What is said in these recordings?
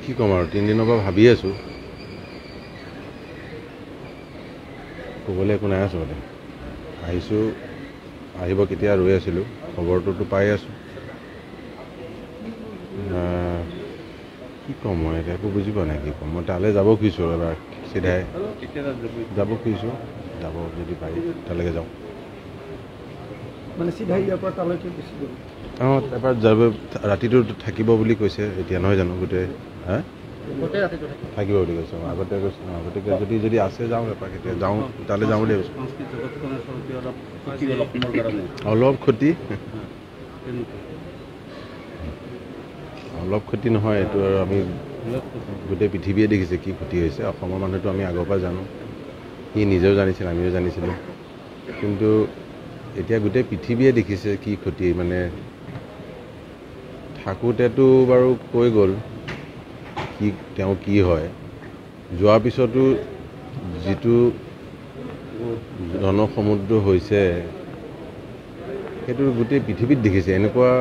কি ক'ম আৰু 3 দিনৰ পৰা ভাবি আছো ক'বলৈ একো নাই আচলতে আহিছো আহিব কেতিয়া ৰৈ আছিলো খবৰটোতো পাই আছো কি ক'ম মই একো বুজি পোৱা নাই কি ক'ম মই তালৈ যাব খুজিছোঁ এবাৰ চিধাই যাব খুজিছোঁ যাব যদি পাৰি তালৈকে যাওঁ মানে চিধাই ইয়াৰ পৰা তালৈকে গুচি গ'ল অঁ এবাৰ যাব ৰাতিটো থাকিব বুলি কৈছে এতিয়া নহয় জানো গোটেই থাকিব বুলি কৈছে আগতে কৈছে গতিকে যদি আছে যাওঁ এপাক এতিয়া যাওঁ তালৈ যাওঁ বুলি কৈছোঁ অলপ ক্ষতি অলপ ক্ষতি নহয় এইটো আৰু আমি গোটেই পৃথিৱীয়ে দেখিছে কি ক্ষতি হৈছে অসমৰ মানুহটো আমি আগৰ পৰা জানো সি নিজেও জানিছিল আমিও জানিছিলোঁ কিন্তু এতিয়া গোটেই পৃথিৱীয়ে দেখিছে কি ক্ষতি মানে থাকোঁতেতো বাৰু কৈ গ'ল কি তেওঁ কি হয় যোৱাৰ পিছতো যিটো জনসমুদ্ৰ হৈছে সেইটো গোটেই পৃথিৱীত দেখিছে এনেকুৱা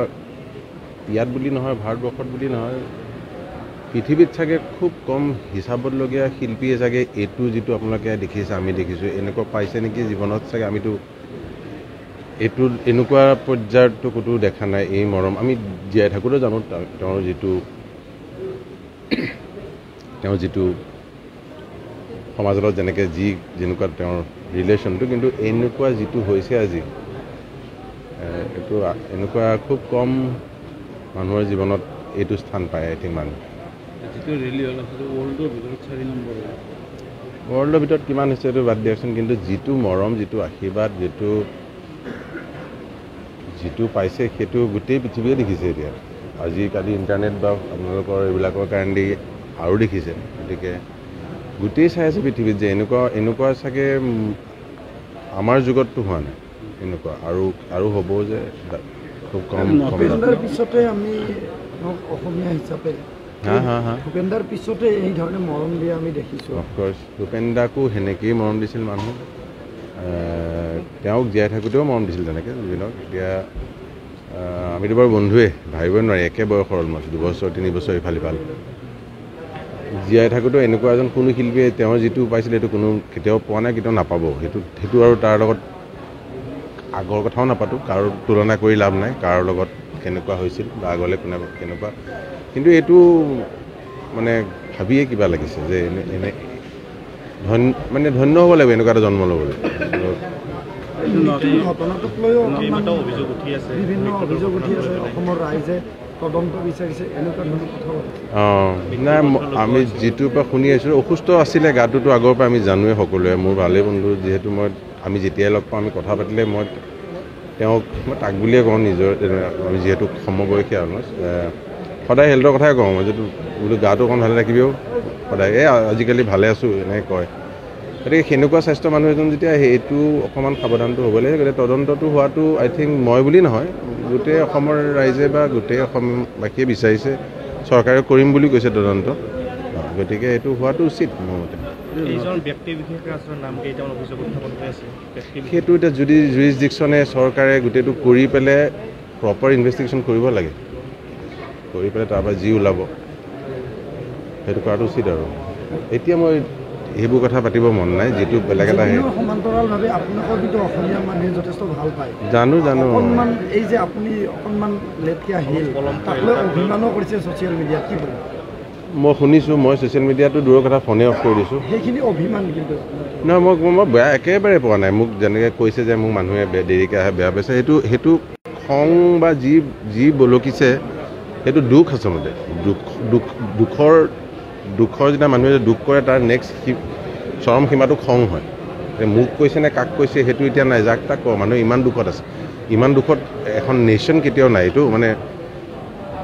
ইয়াত বুলি নহয় ভাৰতবৰ্ষত বুলি নহয় পৃথিৱীত চাগে খুব কম হিচাপতলগীয়া শিল্পীয়ে চাগে এইটো যিটো আপোনালোকে দেখিছে আমি দেখিছোঁ এনেকুৱা পাইছে নেকি জীৱনত চাগে আমিতো এইটো এনেকুৱা পৰ্যায়তো ক'তো দেখা নাই এই মৰম আমি জীয়াই থাকোঁতে জানো তেওঁৰ যিটো সমাজৰ লগত যেনেকৈ যেনেকুৱা তেওঁৰ ৰিলেশ্যনটো কিন্তু এনেকুৱা যিটো হৈছে আজি এইটো এনেকুৱা খুব কম মানুহৰ জীৱনত এইটো স্থান পায় আই থিংক মানুহ ৱৰ্ল্ডৰ ভিতৰত কিমান হৈছে এইটো বাদ দিয়কচোন কিন্তু যিটো মৰম যিটো আশীৰ্বাদ যিটো পাইছে সেইটো গোটেই পৃথিৱীয়ে দেখিছে এতিয়া আজিকালি ইণ্টাৰনেট বা আপোনালোকৰ এইবিলাকৰ কাৰণে আৰু দেখিছে গতিকে গোটেই চাই আছে পৃথিৱীত যে এনেকুৱা চাগে আমাৰ যুগততো হোৱা নাই এনেকুৱা আৰু হ'ব যে খুব কম ভূপেন্দাৰ পিছতে আমি অসমীয়া হিচাপে ভূপেন্দাৰ পিছতে এই ধৰণে মৰম দিয়া আমি দেখিছোঁ অফক'ৰ্ছ ভূপেন্দাকো সেনেকেই মৰম দিছিল মানুহ তেওঁক জীয়াই থাকোঁতেও মৰম দিছিল তেনেকৈ জুবিনক এতিয়া আমিতো বাৰু বন্ধুৱে ভাবিবই নোৱাৰি একে বয়সৰ অলমষ্ট 2 বছৰ 3 বছৰ ইফাল জীয়াই থাকোঁতেও এনেকুৱা এজন কোনো শিল্পীয়ে তেওঁ যিটো পাইছিলে সেইটো কোনো কেতিয়াও পোৱা নাই কেতিয়াও নাপাব সেইটো আৰু তাৰ লগত আগৰ কথাও নাপাতো কাৰো তুলনা কৰি লাভ নাই কাৰো লগত কেনেকুৱা হৈছিল বা আগলৈ কেনেকুৱা কিন্তু এইটো মানে ভাবিয়ে কিবা লাগিছে যে এনে ধন্য হ'ব লাগিব এনেকুৱা এটা জন্ম ল'বলৈ ঘটনাটোক লৈও বিভিন্ন অভিযোগ উঠি আছে অসমৰ ৰাইজে তদন্ত বিচাৰিছে এনেকুৱা ধৰণৰ কথা নাই আমি যিটোৰ পৰা শুনি আহিছিলোঁ অসুস্থ আছিলে গাটোতো আগৰ পৰা আমি জানোৱেই সকলোৱে মোৰ ভালেই বন্ধু যিহেতু আমি যেতিয়াই লগ পাওঁ আমি কথা পাতিলে মই তাক বুলিয়ে কওঁ নিজৰ আমি যিহেতু সমবয়সী আৰু সদায় হেল্থৰ কথাই কওঁ মই যিটো বোলো গাটো অকণ ভালে ৰাখিবিও সদায় আজিকালি ভালে আছোঁ এনেকৈ কয় গতিকে সেনেকুৱা স্বাস্থ্য মানুহ এজন যেতিয়া সেইটো অকণমান সাৱধানটো হ'ব লাগে গতিকে তদন্তটো হোৱাটো আই থিংক মই বুলি নহয় গোটেই অসমৰ ৰাইজে বা গোটেই অসমবাসীয়ে বিচাৰিছে চৰকাৰে কৰিম বুলি কৈছে তদন্ত গতিকে এইটো হোৱাটো উচিত মোৰ মতে সেইটো এতিয়া যদি জুৰিছডিকশ্যনে চৰকাৰে গোটেইটো কৰি পেলাই প্ৰপাৰ ইনভেষ্টিগেশ্যন কৰিব লাগে কৰি পেলাই তাৰপৰা যি ওলাব সেইটো কৰাটো উচিত আৰু এতিয়া মই এইবোৰ কথা পাতিব মন নাই যিটো বেলেগ এটা সমান্তৰালভাৱে আপোনালোকৰ কিন্তু অসমীয়া মানুহে যথেষ্ট ভাল পায় জানো অকণমান এই যে আপুনি অকণমান লেটকৈ আহিল তাক লৈ অভিমানো কৰিছে ছ'চিয়েল মিডিয়াত কি বুলি মই শুনিছোঁ মই ছ'চিয়েল মিডিয়াটো দূৰৰ কথা ফোনে অফ কৰি দিছোঁ সেইখিনি অভিমান কিন্তু নহয় মই বেয়া একেবাৰে পোৱা নাই মোক যেনেকৈ কৈছে যে মোক মানুহে দেৰিকৈ আহে বেয়া পাইছে সেইটো খং বা যি বলকিছে সেইটো দুখ আচলতে দুখৰ যেতিয়া মানুহে দুখ কৰে তাৰ নেক্সট চৰম সীমাটো খং হয় মোক কৈছে নে কাক কৈছে সেইটো এতিয়া নাই যাক তাক কওঁ মানুহে ইমান দুখত আছে ইমান দুখত এখন নেশ্যন কেতিয়াও নাই এইটো মানে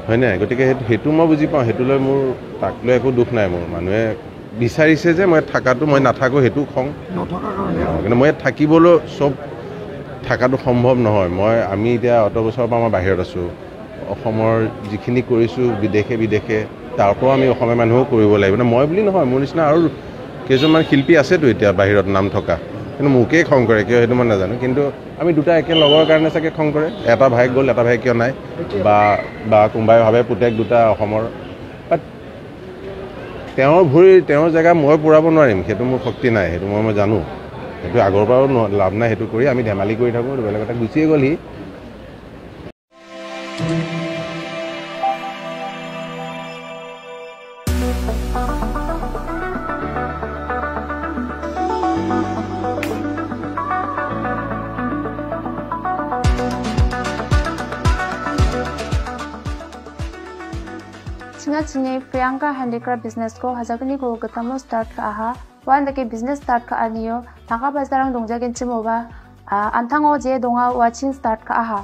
হয় নাই গতিকে সেইটো মই বুজি পাওঁ সেইটো লৈ মোৰ তাক লৈ একো দুখ নাই মোৰ মানুহে বিচাৰিছে যে মই থকাটো মই নাথাকোঁ সেইটো খং কিন্তু মই ইয়াত থাকিবলৈ চব থকাটো সম্ভৱ নহয় আমি এতিয়া অত বছৰৰ পৰা মই বাহিৰত আছোঁ অসমৰ যিখিনি কৰিছোঁ বিদেশে তাৰ পৰাও আমি অসমীয়া মানুহো কৰিব লাগিব মই বুলি নহয় মোৰ নিচিনা আৰু কেইজনমান শিল্পী আছেতো এতিয়া বাহিৰত নাম থকা কিন্তু মোকেই খং কৰে কিয় সেইটো মই নাজানো কিন্তু আমি দুটা একে লগৰ কাৰণে চাগে খং কৰে এটা ভাই গ'ল এটা ভাই কিয় নাই বা কোনোবাই ভাবে পুতেক দুটা অসমৰ তেওঁৰ ভৰি তেওঁৰ জেগা মই পুৰাব নোৱাৰিম সেইটো মোৰ শক্তি নাই সেইটো মই জানো সেইটো আগৰ পৰাও লাভ নাই সেইটো কৰি আমি ধেমালি কৰি থাকোঁ বেলেগ এটা গুচিয়ে গ'ল সি Cine Priyanka handicraft business ko hazagni ko gatamo start ka aha wan dake business start ka aniyo tanga bazarang dongjagen chimoba antango je donga watching start ka aha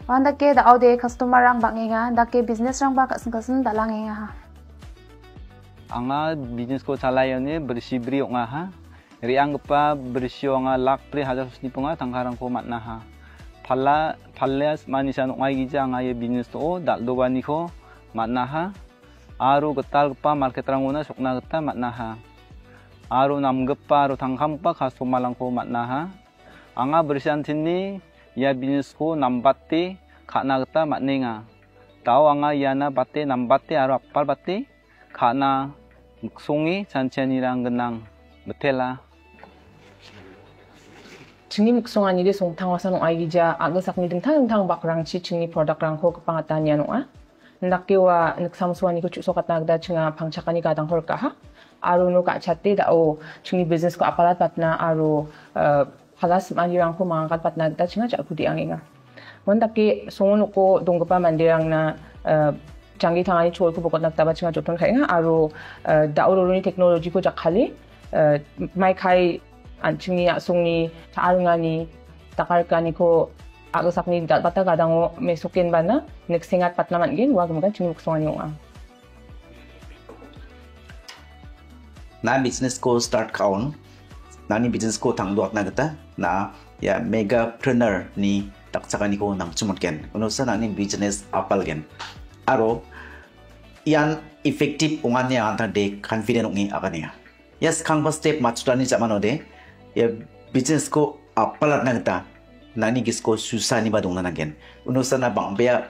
wan dake da aude customer rang bangenga dake business rang ba kasen dalangenga ha anga business ko calayone bersibri nga ha riang pa bersio nga lak pri hajar susni punga tangkarang ko matna ha phallas manisa ngai gija nga ye business to dal do bani ko matna ha aru getal pa market ranguna sukna geta matna ha aru namgepa aru tangkampa customer lang ko matna ha anga bersian sini ya business ko nambati khana geta matninga tau anga yana bate nambati aru appal bate khana muksungi chanchani rang genang betela Chingi muksongani de song tangwasan ong aigija agasak ni dingtang bakrang chi chingi product rang ko kapangatan yan nga ndakiwa nagsamsuani ko chusok at nagda chinga pangchakani kadang horka ha aru no ka chatti da o chingi business ko apalat patna aru halas mandirang ko mangkat patna da chinga chakudi anginga mondaki songon ko donggapa mandirang na jangi tangani chol ko bokot nagtaba chinga joton khainga aru da oroni technology ko jakhali mai khai anching asungni taarungani takarkani ko agasakni dalbata gadango mesukin bana nexingat patnaman gen wa gumgan ching muksongani nga na business ko start kaon nani business ko tangduak na gata na ya megapreneur ni taksakani ko nang chumotken unosa nani business apal gen aro yan effective unganya anta de confident ungi akania yes kangba step machutani jamanode ya business ko apalat na gata nani gisko susani ba dongna nagen unosa na bangbea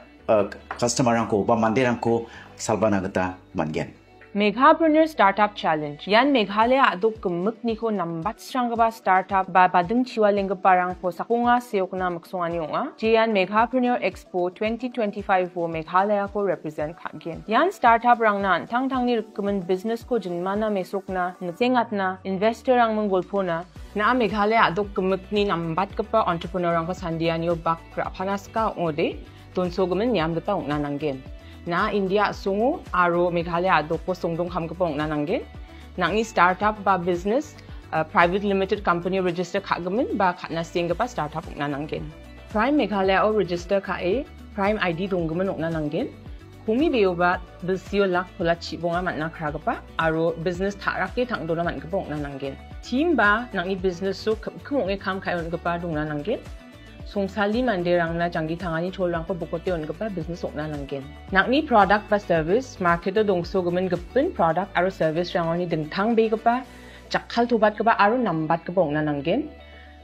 customer rangko ba mandirangko salbana gata mangen Meghapreneur Startup Challenge yan Meghalaya adok kumuk niko nambat strangaba startup ba badung chiwaling parang po sakunga siyok na maksungani nga jiyan Meghapreneur Expo 2025 wo Meghalaya ko represent kagin yan startup rang nan tang ni recommend business ko jinmana mesok na nsengat na investor rang mongolpo na Meghalaya adok kumuk ni nambat ka pa entrepreneur rang ko sandian yo bak prapanas ka ode tonso gumen yam gata ung nananggen na India sungu aro Meghalaya adoko songdong ham kapong nananggen nangi startup ba business private limited company register khagamen ba khana singa pa startup nananggen prime Meghalaya o register ka e prime ID donggumen nananggen kumi beoba bisio lak pula chibonga matna khragapa aro business tharake thangdona man kapong nananggen team ba nangi business so khmonge kham khayon gapa dong nananggen Songsali mandirang na jangi tangani cholrang ko bukote on gapa business okna nanggen. Nakni product ba service market do dongso gumen gapin product aro service rangoni dingtang be gapa jakhal thobat gapa aro nambat gapa okna nanggen.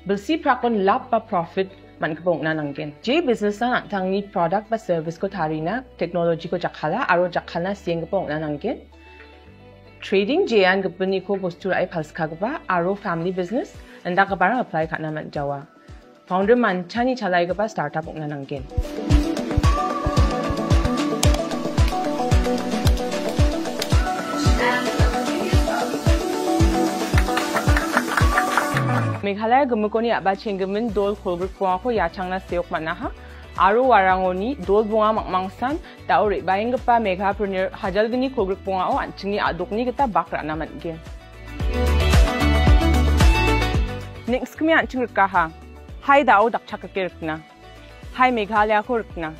Bilsi prakon lab ba profit man gapa okna nanggen. Je business na tangni product ba service ko tharina technology ko jakhala aro jakhalna sieng gapa okna nanggen. Trading jean gapani ko bostur ai phalska gapa aro family business anda gapara apply khana man jawa. Founder manchani chalai gapa startup ungna nanggen Meghalaya gumukoni aba chengemen dol kholgur puang ko yachangna seok manaha aro warangoni dol bunga makmangsan daure bayeng gapa Meghapreneur hajalgni kholgur puang o anchingni adokni gata bakra namanggen Next kami anching kaha Hai dao dakcha kakirkna. Hai Meghalaya ko rkna.